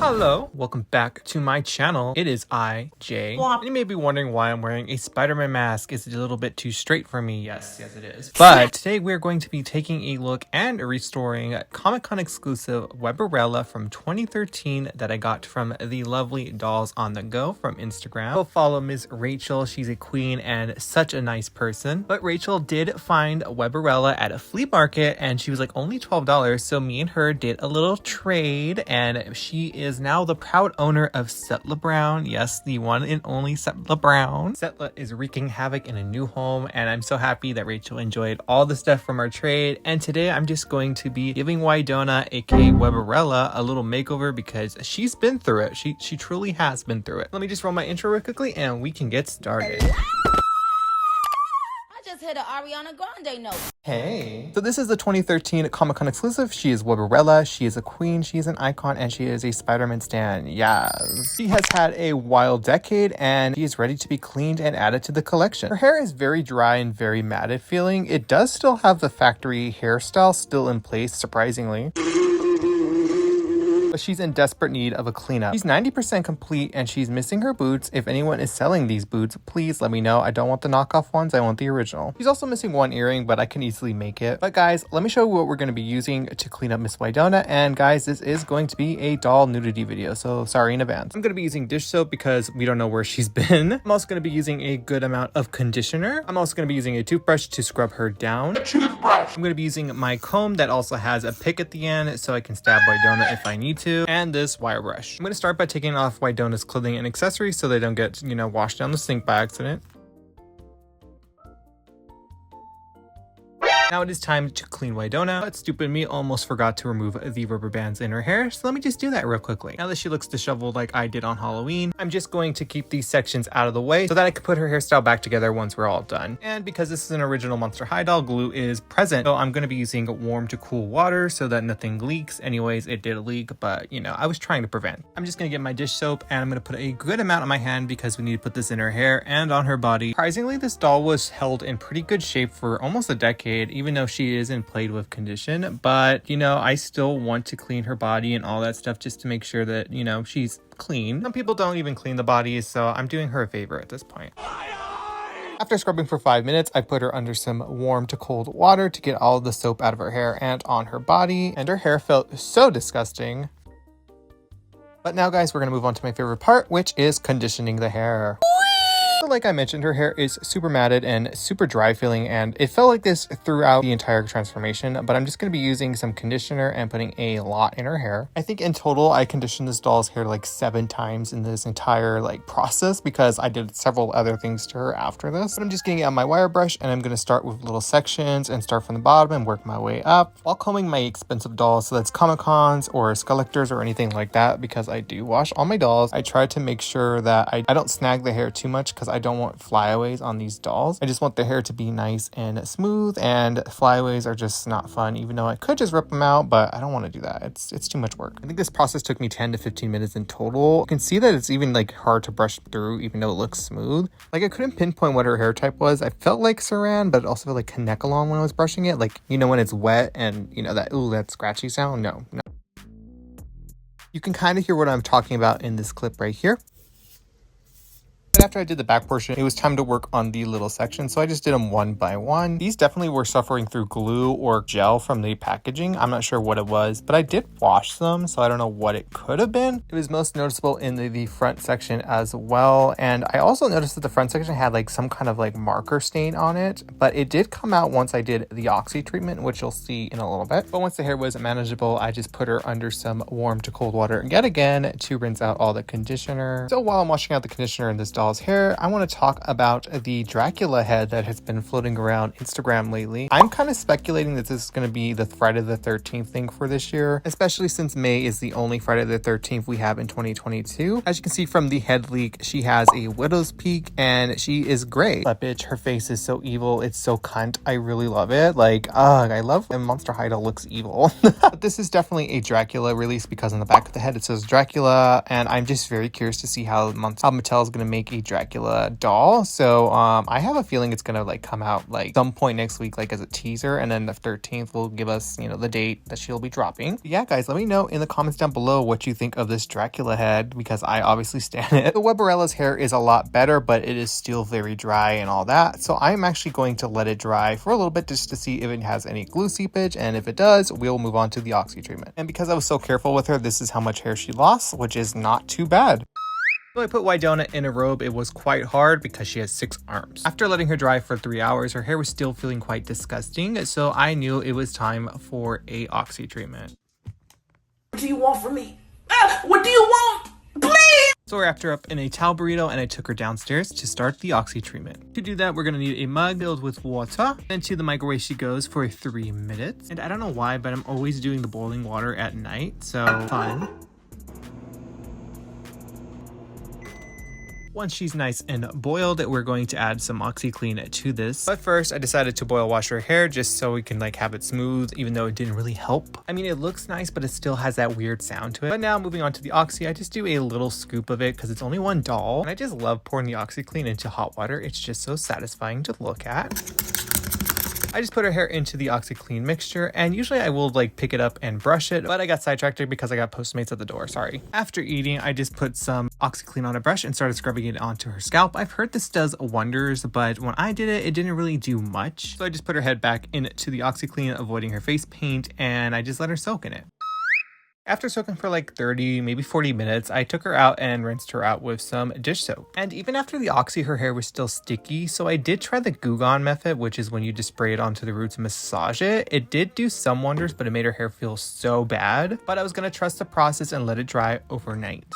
Hello, welcome back to my channel. It is I, Jay. And you may be wondering why I'm wearing a Spider-Man mask. Is it a little bit too straight for me? Yes, it is. But today we're going to be taking a look and restoring Comic-Con exclusive Weberella from 2013 that I got from the lovely Dolls on the Go from Instagram. Go follow Ms. Rachel. She's a queen and such a nice person. But Rachel did find Weberella at a flea market and she was like only $12. So me and her did a little trade and she is now the proud owner of Settler Brown. Yes, the one and only Settler Brown. Settler is wreaking havoc in a new home, and I'm so happy that Rachel enjoyed all the stuff from our trade. And today I'm just going to be giving Wydonna, aka Weberella, a little makeover because she's been through it. She truly has been through it. Let me just roll my intro real quickly and we can get started. Just hit an Ariana Grande note. Hey. So this is the 2013 Comic-Con exclusive. She is Weberella. She is a queen. She is an icon and she is a Spider-Man stan. Yes. She has had a wild decade and she is ready to be cleaned and added to the collection. Her hair is very dry and very matted feeling. It does still have the factory hairstyle still in place, surprisingly. But she's in desperate need of a cleanup. She's 90% complete and she's missing her boots. If anyone is selling these boots, please let me know. I don't want the knockoff ones. I want the original. She's also missing one earring, but I can easily make it. But guys, let me show you what we're going to be using to clean up Miss Wydonna. And guys, this is going to be a doll nudity video, so sorry in advance. I'm going to be using dish soap because we don't know where she's been. I'm also going to be using a good amount of conditioner. I'm also going to be using a toothbrush to scrub her down. I'm going to be using my comb that also has a pick at the end so I can stab Wydonna if I need to, and this wire brush. I'm going to start by taking off Wydonna's clothing and accessories so they don't get, washed down the sink by accident. Now it is time to clean Wydonna, but stupid me almost forgot to remove the rubber bands in her hair, so let me just do that real quickly. Now that she looks disheveled like I did on Halloween, I'm just going to keep these sections out of the way so that I can put her hairstyle back together once we're all done. And because this is an original Monster High doll, glue is present, so I'm going to be using warm to cool water so that nothing leaks. Anyways, it did leak, but I was trying to prevent. I'm just going to get my dish soap and I'm going to put a good amount on my hand because we need to put this in her hair and on her body. Surprisingly, this doll was held in pretty good shape for almost a decade, even though she isn't played with condition. But I still want to clean her body and all that stuff just to make sure that she's clean. Some people don't even clean the body, so I'm doing her a favor at this point. After scrubbing for 5 minutes, I put her under some warm to cold water to get all of the soap out of her hair and on her body, and her hair felt so disgusting. But now guys, we're gonna move on to my favorite part, which is conditioning the hair. So like I mentioned, her hair is super matted and super dry feeling, and it felt like this throughout the entire transformation, but I'm just going to be using some conditioner and putting a lot in her hair. I think in total, I conditioned this doll's hair like 7 times in this entire process because I did several other things to her after this. But I'm just getting out my wire brush and I'm going to start with little sections and start from the bottom and work my way up while combing my expensive dolls. So that's Comic-Cons or Sculptors or anything like that, because I do wash all my dolls. I try to make sure that I don't snag the hair too much because I don't want flyaways on these dolls. I just want the hair to be nice and smooth, and flyaways are just not fun, even though I could just rip them out, but I don't want to do that. It's too much work. I think this process took me 10 to 15 minutes in total. You can see that it's even hard to brush through even though it looks smooth. I couldn't pinpoint what her hair type was. I felt like Saran, but it also felt like Kanekalon when I was brushing it. When it's wet and that scratchy sound. No. You can kind of hear what I'm talking about in this clip right here. After I did the back portion, it was time to work on the little section, so I just did them one by one. These definitely were suffering through glue or gel from the packaging. I'm not sure what it was, but I did wash them, so I don't know what it could have been. It was most noticeable in the front section as well, and I also noticed that the front section had some kind of marker stain on it, but it did come out once I did the Oxy treatment, which you'll see in a little bit. But once the hair was manageable, I just put her under some warm to cold water yet again to rinse out all the conditioner. So while I'm washing out the conditioner in this doll's hair, I want to talk about the Dracula head that has been floating around Instagram lately. I'm kind of speculating that this is going to be the Friday the 13th thing for this year, especially since May is the only Friday the 13th we have in 2022. As you can see from the head leak, she has a widow's peak and she is great. That bitch, her face is so evil. It's so cunt. I really love it. I love when Monster High doll looks evil. But this is definitely a Dracula release because on the back of the head it says Dracula, and I'm just very curious to see how Mattel is going to make a the Dracula doll. So I have a feeling it's gonna like come out like some point next week, like as a teaser, and then the 13th will give us, you know, the date that she'll be dropping. Yeah, guys, let me know in the comments down below what you think of this Dracula head, because I obviously stand it. The Weberella's hair is a lot better, but it is still very dry and all that. So I'm actually going to let it dry for a little bit just to see if it has any glue seepage, and if it does, we'll move on to the Oxy treatment. And because I was so careful with her, this is how much hair she lost, which is not too bad. So I put Wydonna in a robe. It was quite hard because she has 6 arms. After letting her dry for 3 hours, her hair was still feeling quite disgusting, so I knew it was time for a Oxy treatment. What do you want from me? What do you want? Please! So I wrapped her up in a towel burrito and I took her downstairs to start the Oxy treatment. To do that, we're gonna need a mug filled with water. Then to the microwave she goes for 3 minutes. And I don't know why, but I'm always doing the boiling water at night, so fun. Once she's nice and boiled, we're going to add some OxyClean to this. But first, I decided to boil wash her hair just so we can like have it smooth, even though it didn't really help. I mean, it looks nice, but it still has that weird sound to it. But now moving on to the Oxy, I just do a little scoop of it because it's only one doll. And I just love pouring the OxyClean into hot water. It's just so satisfying to look at. I just put her hair into the OxyClean mixture, and usually I will like pick it up and brush it, but I got sidetracked because I got Postmates at the door, sorry. After eating, I just put some OxyClean on a brush and started scrubbing it onto her scalp. I've heard this does wonders, but when I did it, it didn't really do much. So I just put her head back into the OxyClean, avoiding her face paint, and I just let her soak in it. After soaking for like 30, maybe 40 minutes, I took her out and rinsed her out with some dish soap. And even after the Oxy, her hair was still sticky, so I did try the Goo Gone method, which is when you just spray it onto the roots and massage it. It did do some wonders, but it made her hair feel so bad. But I was gonna trust the process and let it dry overnight.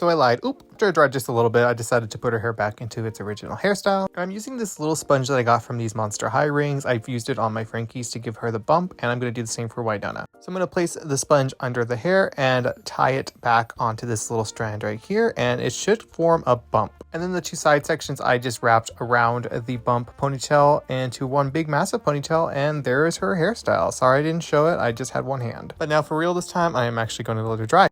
So I lied. After it dried just a little bit, I decided to put her hair back into its original hairstyle. I'm using this little sponge that I got from these Monster High rings. I've used it on my Frankies to give her the bump, and I'm going to do the same for Wydonna. So I'm going to place the sponge under the hair and tie it back onto this little strand right here, and it should form a bump. And then the 2 side sections I just wrapped around the bump ponytail into one big massive ponytail, and there is her hairstyle. Sorry I didn't show it, I just had one hand. But now for real this time, I am actually going to let her dry.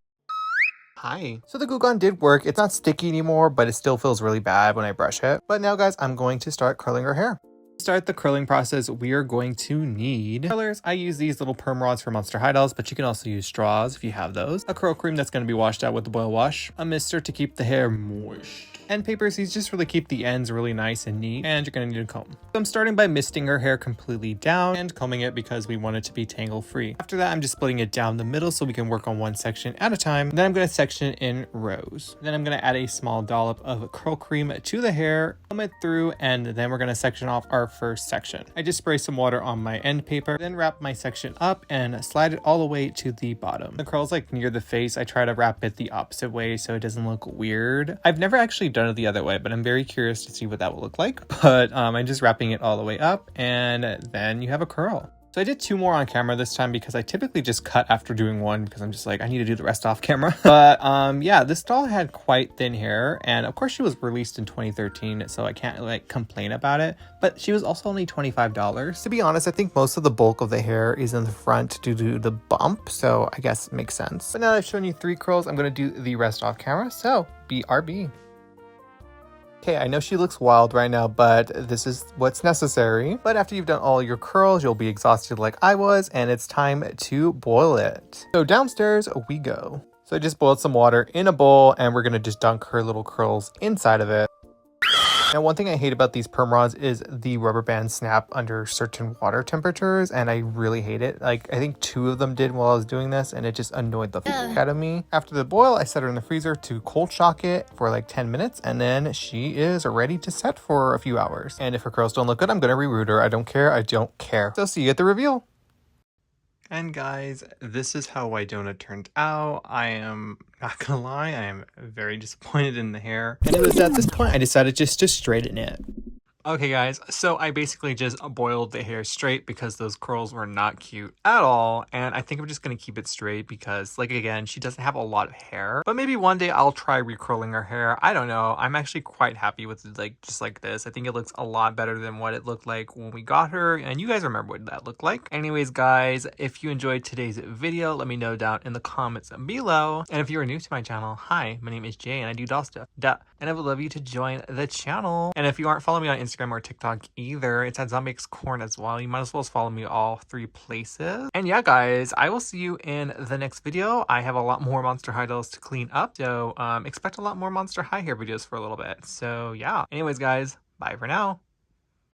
Hi. So the Goo Gone did work. It's not sticky anymore, but it still feels really bad when I brush it. But now guys, I'm going to start curling her hair. To start the curling process, we are going to need curlers. I use these little perm rods for Monster High dolls, but you can also use straws if you have those. A curl cream that's going to be washed out with the boil wash. A mister to keep the hair moist. And paper seeds just really keep the ends really nice and neat. And you're going to need a comb. So I'm starting by misting her hair completely down and combing it because we want it to be tangle free. After that, I'm just splitting it down the middle so we can work on one section at a time. Then I'm going to section it in rows. Then I'm going to add a small dollop of curl cream to the hair, comb it through, and then we're going to section off our first section. I just spray some water on my end paper, then wrap my section up and slide it all the way to the bottom. The curl's like near the face. I try to wrap it the opposite way so it doesn't look weird. I've never actually done it the other way, but I'm very curious to see what that will look like. But I'm just wrapping it all the way up, and then you have a curl. So I did 2 more on camera this time because I typically just cut after doing one because I'm just like, I need to do the rest off camera. But yeah, this doll had quite thin hair, and of course she was released in 2013, so I can't like complain about it, but she was also only $25. To be honest, I think most of the bulk of the hair is in the front due to the bump, so I guess it makes sense. But now I've shown you 3 curls, I'm gonna do the rest off camera, so BRB. Okay, I know she looks wild right now, but this is what's necessary. But after you've done all your curls, you'll be exhausted like I was, and it's time to boil it. So downstairs we go. So I just boiled some water in a bowl, and we're gonna just dunk her little curls inside of it. Now, one thing I hate about these perm rods is the rubber bands snap under certain water temperatures, and I really hate it. Like, I think 2 of them did while I was doing this, and it just annoyed the fuck out of me. After the boil, I set her in the freezer to cold shock it for like 10 minutes, and then she is ready to set for a few hours. And if her curls don't look good, I'm gonna reroot her. I don't care. I don't care. So see you at the reveal. And guys, this is how Wydonna turned out. I am not gonna lie, I am very disappointed in the hair. And it was at this point I decided just to straighten it. Okay guys, so I basically just boiled the hair straight because those curls were not cute at all, and I think I'm just gonna keep it straight because, like, again, she doesn't have a lot of hair, but maybe one day I'll try recurling her hair. I don't know. I'm actually quite happy with it, like, just like this. I think it looks a lot better than what it looked like when we got her, and you guys remember what that looked like. Anyways guys, if you enjoyed today's video, let me know down in the comments below, and if you are new to my channel, hi, my name is Jay and I do doll stuff, and I would love you to join the channel. And if you aren't following me on Instagram or TikTok either, it's at Zombiexcorn as well. You might as well follow me all 3 places. And yeah, guys, I will see you in the next video. I have a lot more Monster High dolls to clean up, so expect a lot more Monster High hair videos for a little bit. So yeah. Anyways, guys, bye for now.